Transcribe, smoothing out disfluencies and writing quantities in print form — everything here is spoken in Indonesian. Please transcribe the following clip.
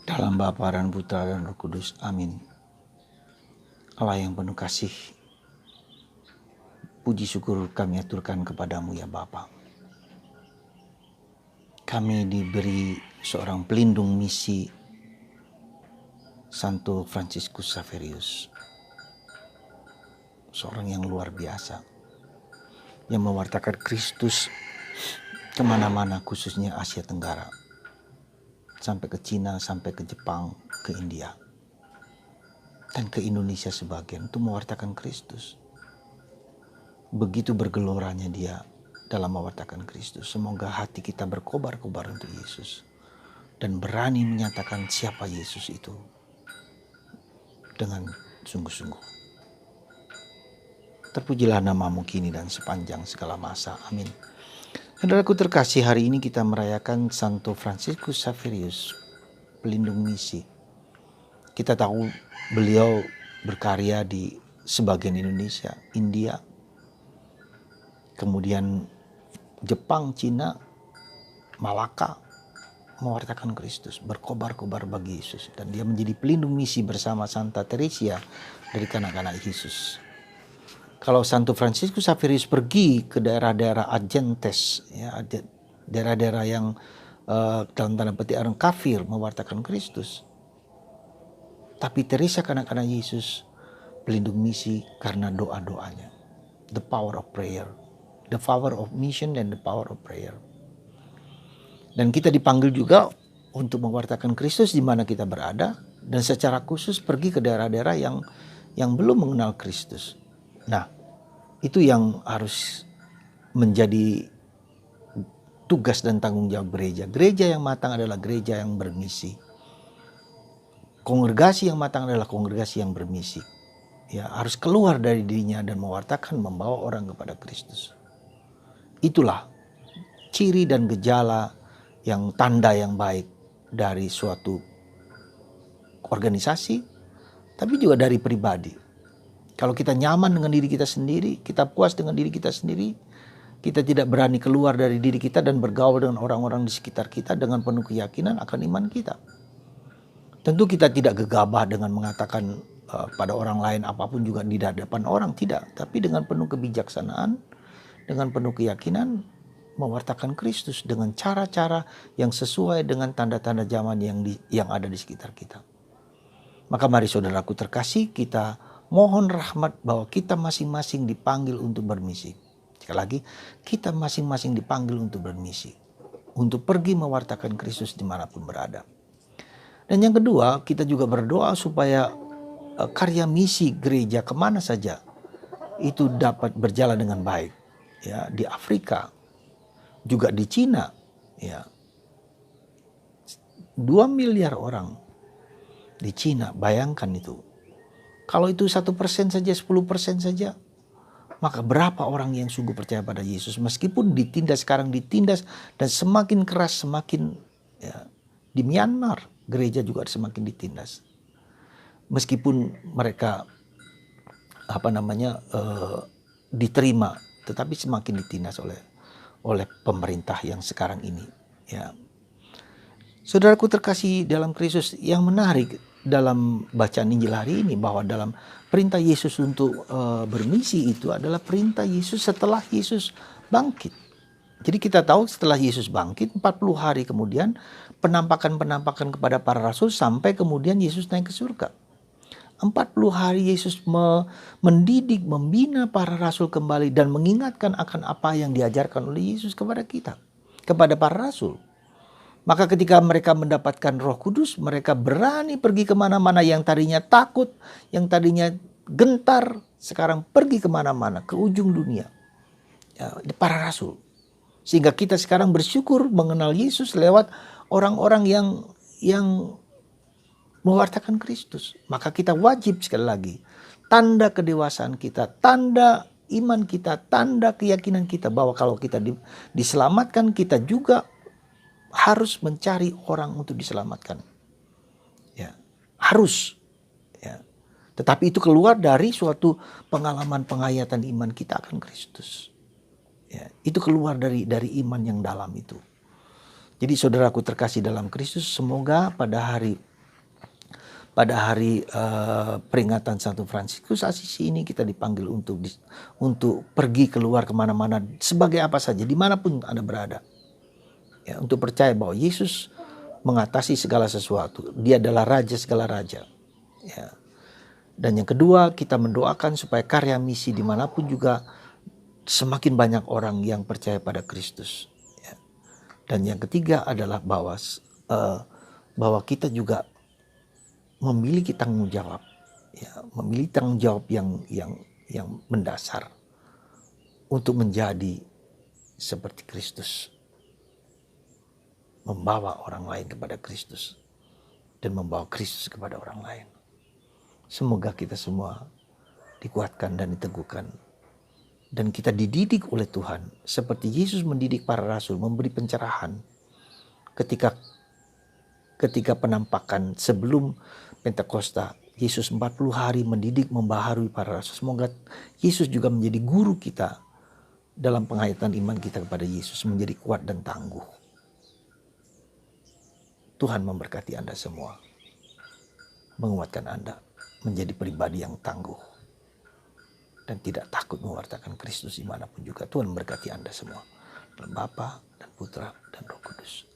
Dalam Bapa dan Putra dan Roh Kudus. Amin. Allah yang penuh kasih, puji syukur kami aturkan kepadamu ya Bapa. Kami diberi seorang pelindung misi, Santo Franciscus Xaverius. Seorang yang luar biasa, yang mewartakan Kristus kemana-mana, khususnya Asia Tenggara. Sampai ke Cina, sampai ke Jepang, ke India. Dan ke Indonesia sebagian untuk mewartakan Kristus. Begitu bergeloranya dia dalam mewartakan Kristus. Semoga hati kita berkobar-kobar untuk Yesus. Dan berani menyatakan siapa Yesus itu. Dengan sungguh-sungguh. Terpujilah namamu kini dan sepanjang segala masa. Amin. Saudaraku terkasih, hari ini kita merayakan Santo Franciscus Xaverius, pelindung misi. Kita tahu beliau berkarya di sebagian Indonesia, India, kemudian Jepang, Cina, Malaka, mewartakan Kristus, berkobar-kobar bagi Yesus. Dan dia menjadi pelindung misi bersama Santa Teresia dari kanak-kanak Yesus. Kalau Santo Franciscus Xaverius pergi ke daerah-daerah adjentes, ya, daerah-daerah yang dalam tanda petik orang kafir mewartakan Kristus. Tapi Teresa kanak-kanak Yesus pelindung misi karena doa-doanya. The power of prayer. The power of mission and the power of prayer. Dan kita dipanggil juga untuk mewartakan Kristus di mana kita berada. Dan secara khusus pergi ke daerah-daerah yang belum mengenal Kristus. Nah, itu yang harus menjadi tugas dan tanggung jawab gereja. Gereja yang matang adalah gereja yang bermisi. Kongregasi yang matang adalah kongregasi yang bermisi. Ya, harus keluar dari dirinya dan mewartakan, membawa orang kepada Kristus. Itulah ciri dan gejala yang tanda yang baik dari suatu organisasi, tapi juga dari pribadi. Kalau kita nyaman dengan diri kita sendiri, kita puas dengan diri kita sendiri, kita tidak berani keluar dari diri kita dan bergaul dengan orang-orang di sekitar kita dengan penuh keyakinan akan iman kita. Tentu kita tidak gegabah dengan mengatakan pada orang lain apapun juga di hadapan orang, tidak. Tapi dengan penuh kebijaksanaan, dengan penuh keyakinan, mewartakan Kristus dengan cara-cara yang sesuai dengan tanda-tanda zaman yang ada di sekitar kita. Maka mari saudaraku terkasih, kita mohon rahmat bahwa kita masing-masing dipanggil untuk bermisi. Sekali lagi, kita masing-masing dipanggil untuk bermisi. Untuk pergi mewartakan Kristus dimanapun berada. Dan yang kedua, kita juga berdoa supaya karya misi gereja kemana saja itu dapat berjalan dengan baik. Ya, di Afrika, juga di Cina. Ya, 2 miliar orang di Cina, bayangkan itu. Kalau itu 1% saja, 10% saja, maka berapa orang yang sungguh percaya pada Yesus. Meskipun sekarang ditindas dan semakin keras, semakin ya, di Myanmar gereja juga semakin ditindas. Meskipun mereka diterima, tetapi semakin ditindas oleh pemerintah yang sekarang ini. Ya. Saudaraku terkasih dalam Kristus, yang menarik dalam bacaan Injil hari ini bahwa dalam perintah Yesus untuk bermisi itu adalah perintah Yesus setelah Yesus bangkit. Jadi kita tahu setelah Yesus bangkit 40 hari kemudian penampakan kepada para rasul sampai kemudian Yesus naik ke surga. 40 hari Yesus mendidik, membina para rasul kembali dan mengingatkan akan apa yang diajarkan oleh Yesus kepada kita, kepada para rasul. Maka ketika mereka mendapatkan Roh Kudus, mereka berani pergi kemana-mana. Yang tadinya takut, yang tadinya gentar, sekarang pergi kemana-mana, ke ujung dunia. Ya, para rasul. Sehingga kita sekarang bersyukur mengenal Yesus lewat orang-orang yang mewartakan Kristus. Maka kita wajib sekali lagi, tanda kedewasaan kita, tanda iman kita, tanda keyakinan kita bahwa kalau kita diselamatkan, kita juga harus mencari orang untuk diselamatkan. Ya, harus. Ya. Tetapi itu keluar dari suatu pengalaman penghayatan iman kita akan Kristus. Ya, itu keluar dari iman yang dalam itu. Jadi saudaraku terkasih dalam Kristus, semoga pada hari pada hari peringatan Santo Fransiskus Asisi ini kita dipanggil untuk pergi keluar kemana-mana sebagai apa saja, dimanapun Anda berada. Ya, untuk percaya bahwa Yesus mengatasi segala sesuatu. Dia adalah Raja segala Raja. Ya. Dan yang kedua, kita mendoakan supaya karya misi dimanapun juga semakin banyak orang yang percaya pada Kristus. Ya. Dan yang ketiga adalah bahwa kita juga memiliki tanggung jawab, ya, memiliki tanggung jawab yang mendasar untuk menjadi seperti Kristus, membawa orang lain kepada Kristus dan membawa Kristus kepada orang lain. Semoga kita semua dikuatkan dan diteguhkan dan kita dididik oleh Tuhan seperti Yesus mendidik para rasul, memberi pencerahan ketika penampakan sebelum Pentakosta. Yesus 40 hari mendidik, membaharui para rasul. Semoga Yesus juga menjadi guru kita dalam penghayatan iman kita kepada Yesus, menjadi kuat dan tangguh. Tuhan memberkati Anda semua, menguatkan Anda menjadi pribadi yang tangguh dan tidak takut mewartakan Kristus dimanapun juga. Tuhan memberkati Anda semua. Dalam Bapa dan Putra dan Roh Kudus.